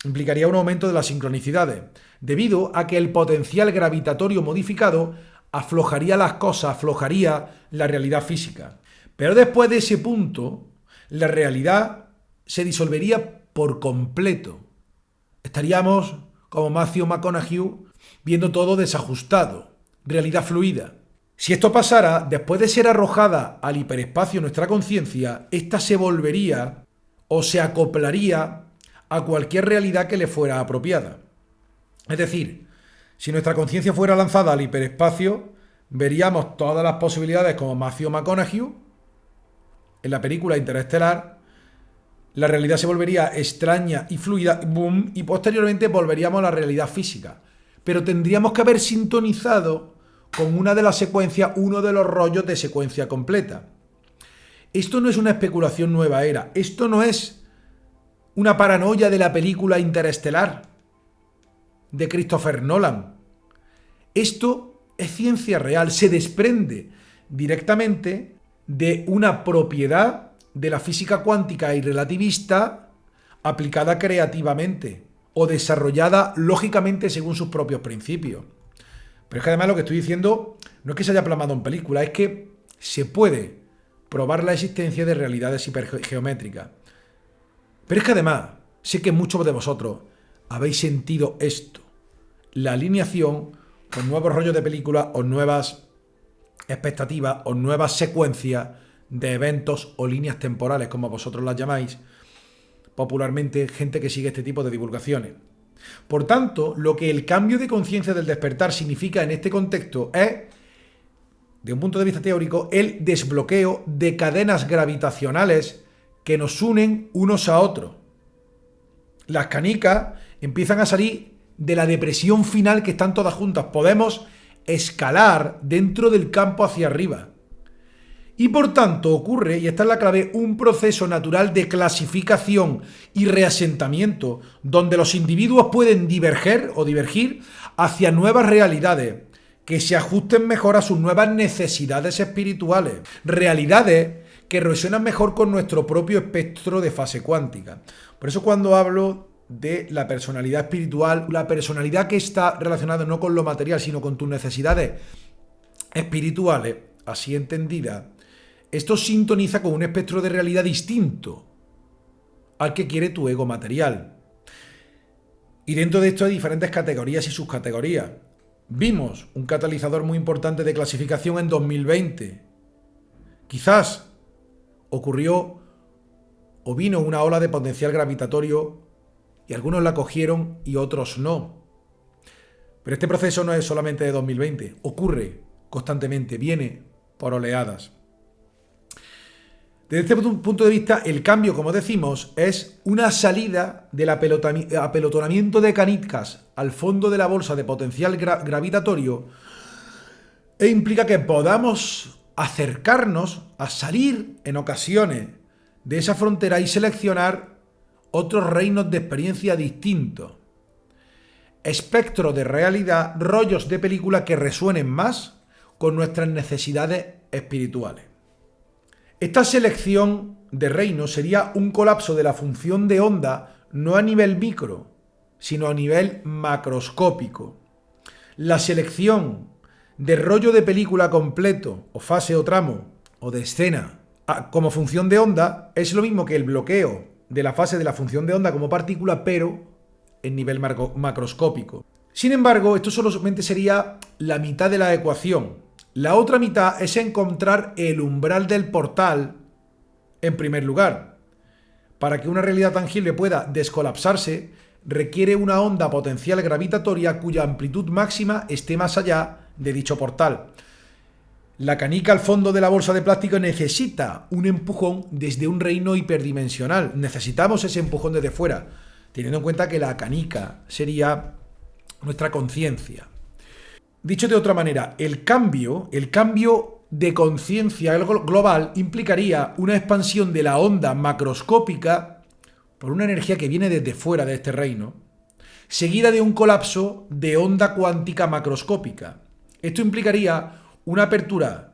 Implicaría un aumento de las sincronicidades, debido a que el potencial gravitatorio modificado aflojaría las cosas, aflojaría la realidad física. Pero después de ese punto, la realidad se disolvería por completo. Estaríamos, como Matthew McConaughey, viendo todo desajustado, realidad fluida. Si esto pasara, después de ser arrojada al hiperespacio nuestra conciencia, ésta se volvería o se acoplaría a cualquier realidad que le fuera apropiada. Es decir, si nuestra conciencia fuera lanzada al hiperespacio, veríamos todas las posibilidades como Matthew McConaughey en la película Interestelar. La realidad se volvería extraña y fluida, boom, y posteriormente volveríamos a la realidad física. Pero tendríamos que haber sintonizado con una de las secuencias, uno de los rollos de secuencia completa. Esto no es una especulación nueva era, esto no es una paranoia de la película Interestelar de Christopher Nolan. Esto es ciencia real, se desprende directamente de una propiedad de la física cuántica y relativista aplicada creativamente o desarrollada lógicamente según sus propios principios. Pero es que además lo que estoy diciendo no es que se haya plasmado en película, es que se puede probar la existencia de realidades hipergeométricas. Pero es que además sé que muchos de vosotros habéis sentido esto, la alineación con nuevos rollos de película o nuevas expectativas o nuevas secuencias de eventos o líneas temporales, como vosotros las llamáis, popularmente gente que sigue este tipo de divulgaciones. Por tanto, lo que el cambio de conciencia del despertar significa en este contexto es, de un punto de vista teórico, el desbloqueo de cadenas gravitacionales que nos unen unos a otros. Las canicas empiezan a salir de la depresión final que están todas juntas. Podemos escalar dentro del campo hacia arriba. Y por tanto ocurre, y esta es la clave, un proceso natural de clasificación y reasentamiento, donde los individuos pueden diverger o divergir hacia nuevas realidades que se ajusten mejor a sus nuevas necesidades espirituales. Realidades que resuenan mejor con nuestro propio espectro de fase cuántica. Por eso cuando hablo de la personalidad espiritual, la personalidad que está relacionada no con lo material, sino con tus necesidades espirituales, así entendida, esto sintoniza con un espectro de realidad distinto al que quiere tu ego material. Y dentro de esto hay diferentes categorías y subcategorías. Vimos un catalizador muy importante de clasificación en 2020. Quizás ocurrió o vino una ola de potencial gravitatorio y algunos la cogieron y otros no. Pero este proceso no es solamente de 2020, ocurre constantemente, viene por oleadas. Desde este punto de vista, el cambio, como decimos, es una salida del apelotonamiento de canicas al fondo de la bolsa de potencial gravitatorio e implica que podamos acercarnos a salir en ocasiones de esa frontera y seleccionar otros reinos de experiencia distintos. Espectro de realidad, rollos de película que resuenen más con nuestras necesidades espirituales. Esta selección de reinos sería un colapso de la función de onda no a nivel micro, sino a nivel macroscópico. La selección de rollo de película completo, o fase o tramo, o de escena, como función de onda, es lo mismo que el bloqueo de la fase de la función de onda como partícula, pero en nivel macroscópico. Sin embargo, esto solamente sería la mitad de la ecuación. La otra mitad es encontrar el umbral del portal en primer lugar. Para que una realidad tangible pueda descolapsarse, requiere una onda potencial gravitatoria cuya amplitud máxima esté más allá de dicho portal. La canica al fondo de la bolsa de plástico necesita un empujón desde un reino hiperdimensional. Necesitamos ese empujón desde fuera. teniendo en cuenta que la canica sería nuestra conciencia. Dicho de otra manera, el cambio de conciencia global implicaría una expansión de la onda macroscópica por una energía que viene desde fuera de este reino, seguida de un colapso de onda cuántica macroscópica. Esto implicaría una apertura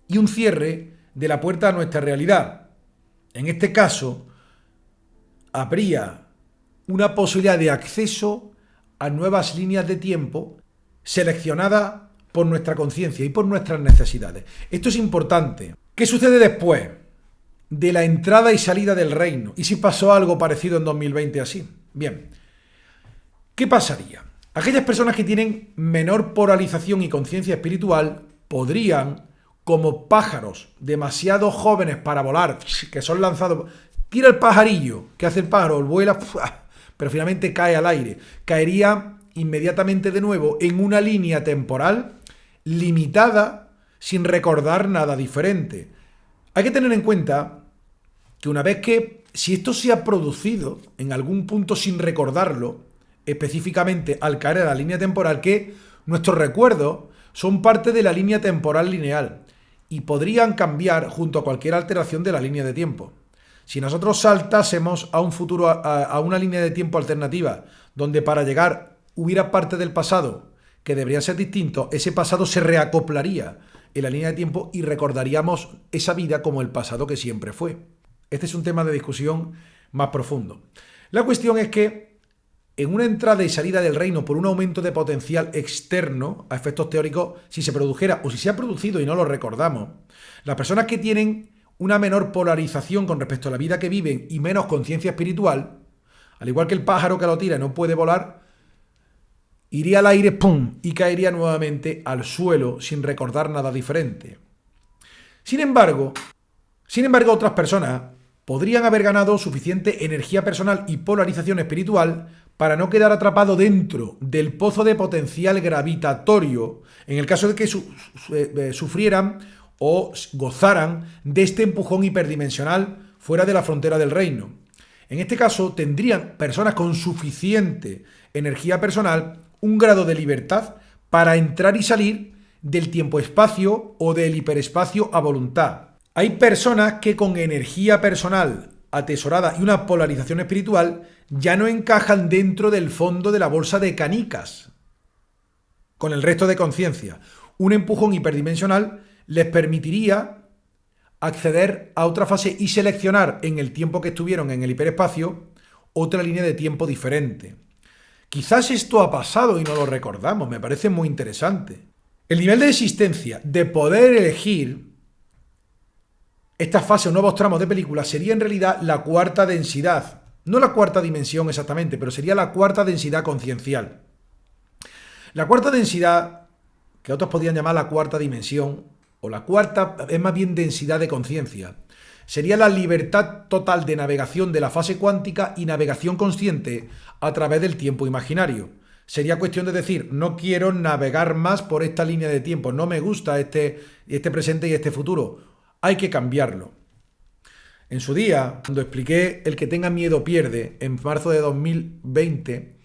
y un cierre de la puerta a nuestra realidad. En este caso, habría una posibilidad de acceso a nuevas líneas de tiempo seleccionadas por nuestra conciencia y por nuestras necesidades. Esto es importante. ¿Qué sucede después de la entrada y salida del reino? ¿Y si pasó algo parecido en 2020 así? Bien, ¿qué pasaría? Aquellas personas que tienen menor polarización y conciencia espiritual podrían, como pájaros demasiado jóvenes para volar, que son lanzados, tira el pajarillo, ¿qué hace el pájaro? Vuela, pero finalmente cae al aire. Caería inmediatamente de nuevo en una línea temporal limitada sin recordar nada diferente. Hay que tener en cuenta que una vez que, si esto se ha producido en algún punto sin recordarlo, específicamente al caer en la línea temporal, que nuestros recuerdos son parte de la línea temporal lineal y podrían cambiar junto a cualquier alteración de la línea de tiempo. Si nosotros saltásemos a un futuro, a una línea de tiempo alternativa, donde para llegar hubiera parte del pasado que debería ser distinto, ese pasado se reacoplaría en la línea de tiempo y recordaríamos esa vida como el pasado que siempre fue. Este es un tema de discusión más profundo. La cuestión es que en una entrada y salida del reino por un aumento de potencial externo a efectos teóricos, si se produjera o si se ha producido y no lo recordamos, las personas que tienen una menor polarización con respecto a la vida que viven y menos conciencia espiritual, al igual que el pájaro que lo tira no puede volar, iría al aire, ¡pum!, y caería nuevamente al suelo sin recordar nada diferente. Sin embargo, otras personas podrían haber ganado suficiente energía personal y polarización espiritual para no quedar atrapado dentro del pozo de potencial gravitatorio en el caso de que sufrieran o gozaran de este empujón hiperdimensional fuera de la frontera del reino. En este caso, tendrían personas con suficiente energía personal un grado de libertad para entrar y salir del tiempo-espacio o del hiperespacio a voluntad. Hay personas que con energía personal atesorada y una polarización espiritual ya no encajan dentro del fondo de la bolsa de canicas con el resto de conciencia. Un empujón hiperdimensional les permitiría acceder a otra fase y seleccionar en el tiempo que estuvieron en el hiperespacio otra línea de tiempo diferente. Quizás esto ha pasado y no lo recordamos, me parece muy interesante. El nivel de existencia de poder elegir esta fase o nuevos tramos de película sería en realidad la cuarta densidad. No la cuarta dimensión exactamente, pero sería la cuarta densidad conciencial. La cuarta densidad, que otros podrían llamar la cuarta dimensión, o la cuarta, es más bien densidad de conciencia, sería la libertad total de navegación de la fase cuántica y navegación consciente a través del tiempo imaginario. Sería cuestión de decir, no quiero navegar más por esta línea de tiempo, no me gusta este presente y este futuro, hay que cambiarlo. En su día, cuando expliqué el que tenga miedo pierde, en marzo de 2020,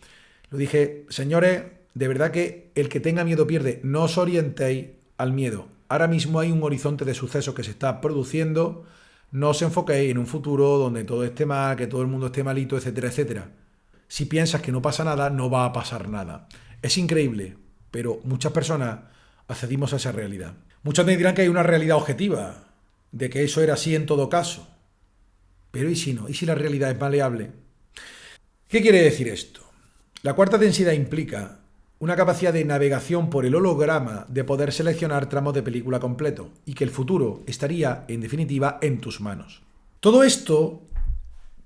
lo dije, señores, de verdad que el que tenga miedo pierde, no os orientéis al miedo. Ahora mismo hay un horizonte de sucesos que se está produciendo, no os enfoquéis en un futuro donde todo esté mal, que todo el mundo esté malito, etcétera, etcétera. Si piensas que no pasa nada, no va a pasar nada. Es increíble, pero muchas personas accedimos a esa realidad. Muchos me dirán que hay una realidad objetiva, de que eso era así en todo caso. Pero ¿y si no? ¿Y si la realidad es maleable? ¿Qué quiere decir esto? La cuarta densidad implica una capacidad de navegación por el holograma de poder seleccionar tramos de película completo y que el futuro estaría, en definitiva, en tus manos. Todo esto,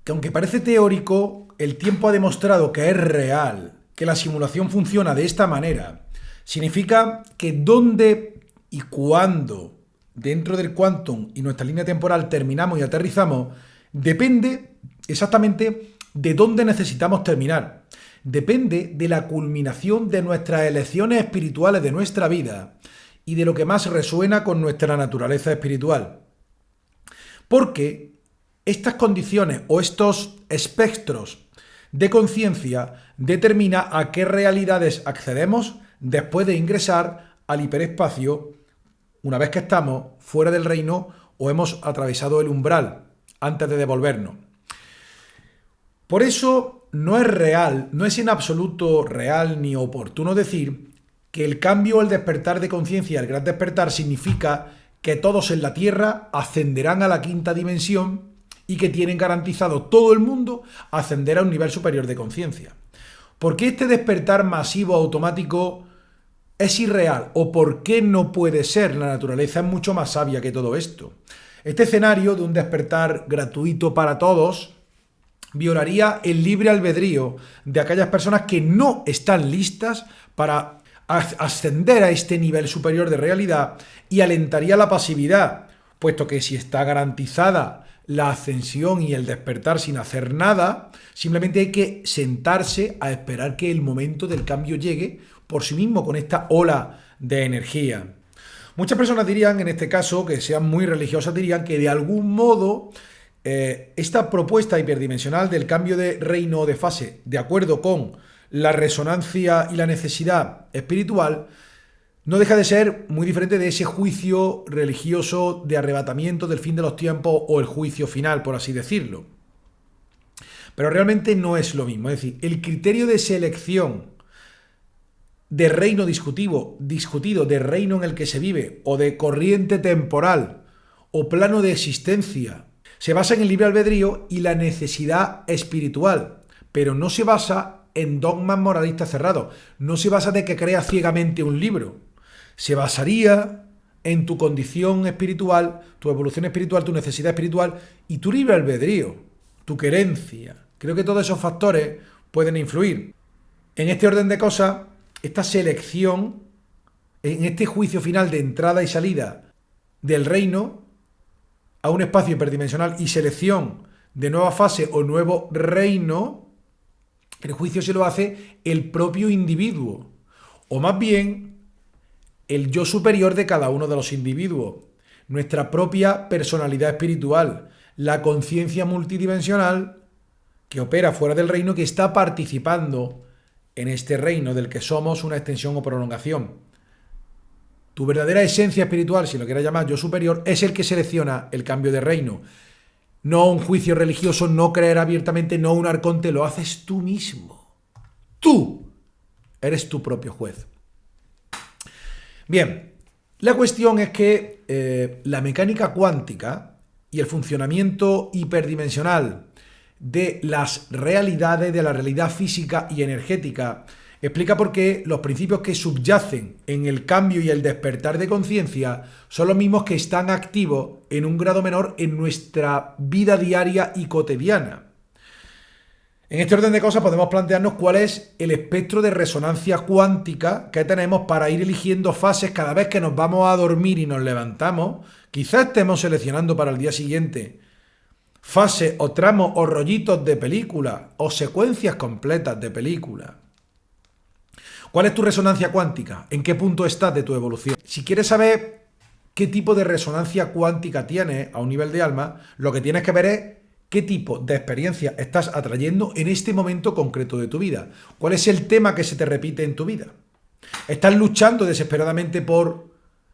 que aunque parece teórico, el tiempo ha demostrado que es real, que la simulación funciona de esta manera, significa que dónde y cuándo dentro del quantum y nuestra línea temporal terminamos y aterrizamos, depende exactamente de dónde necesitamos terminar. Depende de la culminación de nuestras elecciones espirituales de nuestra vida y de lo que más resuena con nuestra naturaleza espiritual. Porque estas condiciones o estos espectros de conciencia determina a qué realidades accedemos después de ingresar al hiperespacio una vez que estamos fuera del reino o hemos atravesado el umbral antes de devolvernos. Por eso no es real, no es en absoluto real ni oportuno decir que el cambio o el despertar de conciencia, el gran despertar, significa que todos en la Tierra ascenderán a la quinta dimensión y que tienen garantizado todo el mundo ascender a un nivel superior de conciencia. ¿Por qué este despertar masivo automático es irreal? ¿O por qué no puede ser? La naturaleza es mucho más sabia que todo esto. Este escenario de un despertar gratuito para todos violaría el libre albedrío de aquellas personas que no están listas para ascender a este nivel superior de realidad y alentaría la pasividad, puesto que si está garantizada la ascensión y el despertar sin hacer nada, simplemente hay que sentarse a esperar que el momento del cambio llegue por sí mismo con esta ola de energía. Muchas personas dirían, en este caso, que sean muy religiosas, dirían que de algún modo esta propuesta hiperdimensional del cambio de reino o de fase, de acuerdo con la resonancia y la necesidad espiritual, no deja de ser muy diferente de ese juicio religioso de arrebatamiento del fin de los tiempos o el juicio final, por así decirlo. Pero realmente no es lo mismo. Es decir, el criterio de selección de reino discutido, de reino en el que se vive, o de corriente temporal, o plano de existencia, se basa en el libre albedrío y la necesidad espiritual, pero no se basa en dogmas moralistas cerrados, no se basa de que creas ciegamente un libro, se basaría en tu condición espiritual, tu evolución espiritual, tu necesidad espiritual y tu libre albedrío, tu querencia. Creo que todos esos factores pueden influir. En este orden de cosas, esta selección, en este juicio final de entrada y salida del reino a un espacio hiperdimensional y selección de nueva fase o nuevo reino, el juicio se lo hace el propio individuo, o más bien el yo superior de cada uno de los individuos, nuestra propia personalidad espiritual, la conciencia multidimensional que opera fuera del reino, que está participando en este reino del que somos una extensión o prolongación. Tu verdadera esencia espiritual, si lo quieras llamar yo superior, es el que selecciona el cambio de reino. No un juicio religioso, no creer abiertamente, no un arconte, lo haces tú mismo. Tú eres tu propio juez. Bien, la cuestión es que la mecánica cuántica y el funcionamiento hiperdimensional de las realidades, de la realidad física y energética, explica por qué los principios que subyacen en el cambio y el despertar de conciencia son los mismos que están activos en un grado menor en nuestra vida diaria y cotidiana. En este orden de cosas podemos plantearnos cuál es el espectro de resonancia cuántica que tenemos para ir eligiendo fases cada vez que nos vamos a dormir y nos levantamos. Quizás estemos seleccionando para el día siguiente fases o tramos o rollitos de película o secuencias completas de película. ¿Cuál es tu resonancia cuántica? ¿En qué punto estás de tu evolución? Si quieres saber qué tipo de resonancia cuántica tienes a un nivel de alma, lo que tienes que ver es qué tipo de experiencia estás atrayendo en este momento concreto de tu vida. ¿Cuál es el tema que se te repite en tu vida? ¿Estás luchando desesperadamente por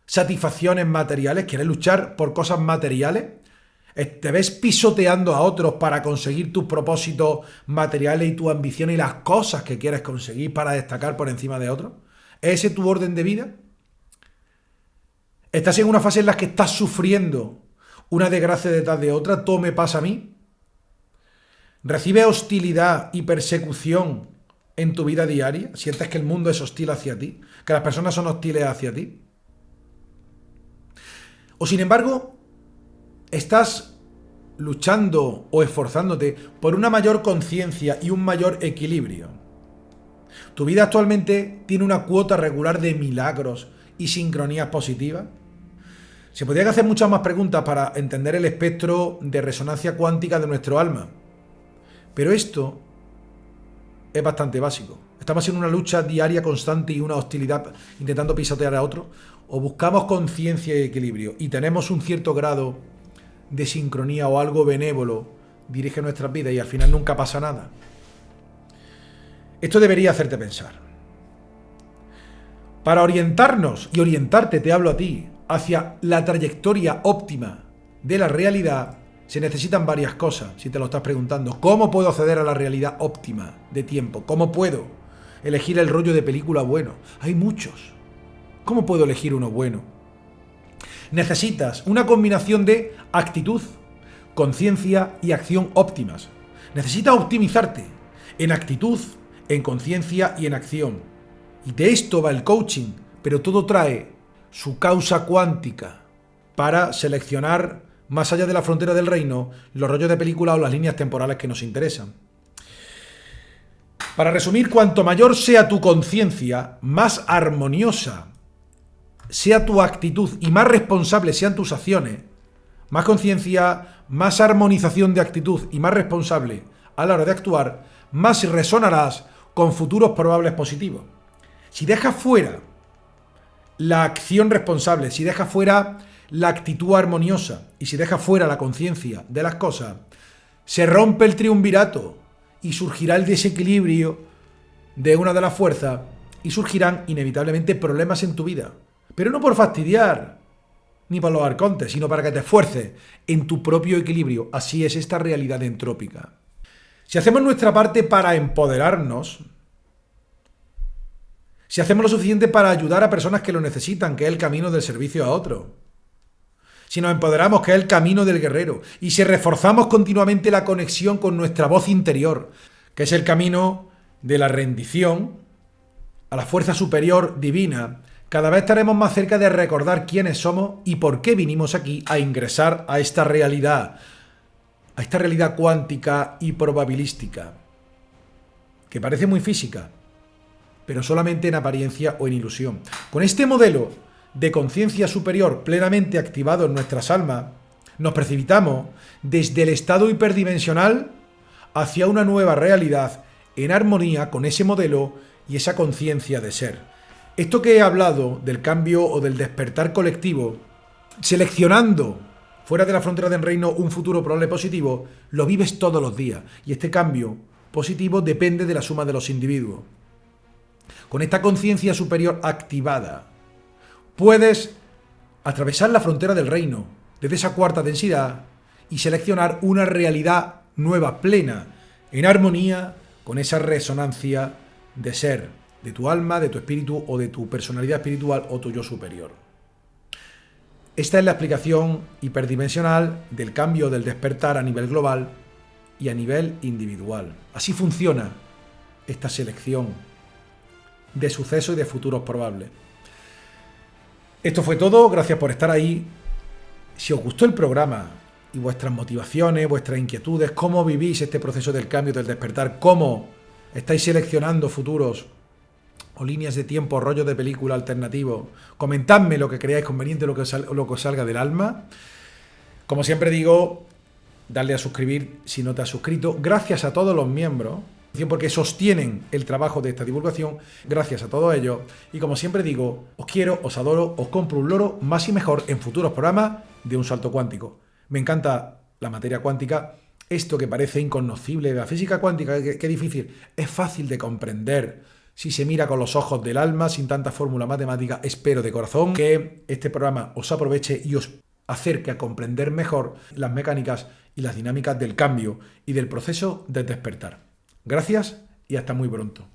satisfacciones materiales? ¿Quieres luchar por cosas materiales? ¿Te ves pisoteando a otros para conseguir tus propósitos materiales y tus ambiciones y las cosas que quieres conseguir para destacar por encima de otros? ¿Es ese tu orden de vida? ¿Estás en una fase en la que estás sufriendo una desgracia detrás de otra? ¿Todo me pasa a mí? ¿Recibes hostilidad y persecución en tu vida diaria? ¿Sientes que el mundo es hostil hacia ti? ¿Que las personas son hostiles hacia ti? ¿O sin embargo estás luchando o esforzándote por una mayor conciencia y un mayor equilibrio? ¿Tu vida actualmente tiene una cuota regular de milagros y sincronías positivas? Se podrían hacer muchas más preguntas para entender el espectro de resonancia cuántica de nuestro alma, pero esto es bastante básico. ¿Estamos en una lucha diaria constante y una hostilidad intentando pisotear a otro? ¿O buscamos conciencia y equilibrio y tenemos un cierto grado de sincronía o algo benévolo dirige nuestras vidas y al final nunca pasa nada? Esto debería hacerte pensar. Para orientarnos y orientarte, te hablo a ti, hacia la trayectoria óptima de la realidad, se necesitan varias cosas, si te lo estás preguntando. ¿Cómo puedo acceder a la realidad óptima de tiempo? ¿Cómo puedo elegir el rollo de película bueno? Hay muchos. ¿Cómo puedo elegir uno bueno? Necesitas una combinación de actitud, conciencia y acción óptimas. Necesitas optimizarte en actitud, en conciencia y en acción. Y de esto va el coaching, pero todo trae su causa cuántica para seleccionar, más allá de la frontera del reino, los rollos de película o las líneas temporales que nos interesan. Para resumir, cuanto mayor sea tu conciencia, más armoniosa sea tu actitud y más responsables sean tus acciones, más conciencia, más armonización de actitud y más responsable a la hora de actuar, más resonarás con futuros probables positivos. Si dejas fuera la acción responsable, si dejas fuera la actitud armoniosa y si dejas fuera la conciencia de las cosas, se rompe el triunvirato y surgirá el desequilibrio de una de las fuerzas y surgirán inevitablemente problemas en tu vida. Pero no por fastidiar, ni por los arcontes, sino para que te esfuerces en tu propio equilibrio. Así es esta realidad entrópica. Si hacemos nuestra parte para empoderarnos, si hacemos lo suficiente para ayudar a personas que lo necesitan, que es el camino del servicio a otros, si nos empoderamos, que es el camino del guerrero, y si reforzamos continuamente la conexión con nuestra voz interior, que es el camino de la rendición a la fuerza superior divina, cada vez estaremos más cerca de recordar quiénes somos y por qué vinimos aquí a ingresar a esta realidad cuántica y probabilística, que parece muy física, pero solamente en apariencia o en ilusión. Con este modelo de conciencia superior plenamente activado en nuestras almas, nos precipitamos desde el estado hiperdimensional hacia una nueva realidad en armonía con ese modelo y esa conciencia de ser. Esto que he hablado del cambio o del despertar colectivo, seleccionando fuera de la frontera del reino un futuro probable positivo, lo vives todos los días. Y este cambio positivo depende de la suma de los individuos. Con esta conciencia superior activada, puedes atravesar la frontera del reino desde esa cuarta densidad y seleccionar una realidad nueva, plena, en armonía con esa resonancia de ser, de tu alma, de tu espíritu o de tu personalidad espiritual o tu yo superior. Esta es la explicación hiperdimensional del cambio del despertar a nivel global y a nivel individual. Así funciona esta selección de sucesos y de futuros probables. Esto fue todo, gracias por estar ahí. Si os gustó el programa y vuestras motivaciones, vuestras inquietudes, cómo vivís este proceso del cambio, del despertar, cómo estáis seleccionando futuros o líneas de tiempo, rollos de película alternativos, comentadme lo que creáis conveniente, lo que os salga del alma. Como siempre digo, darle a suscribir si no te has suscrito. Gracias a todos los miembros, porque sostienen el trabajo de esta divulgación. Gracias a todos ellos. Y como siempre digo, os quiero, os adoro, os compro un loro más y mejor en futuros programas de Un Salto Cuántico. Me encanta la materia cuántica. Esto que parece incognoscible, la física cuántica, qué difícil, es fácil de comprender si se mira con los ojos del alma, sin tanta fórmula matemática. Espero de corazón que este programa os aproveche y os acerque a comprender mejor las mecánicas y las dinámicas del cambio y del proceso de despertar. Gracias y hasta muy pronto.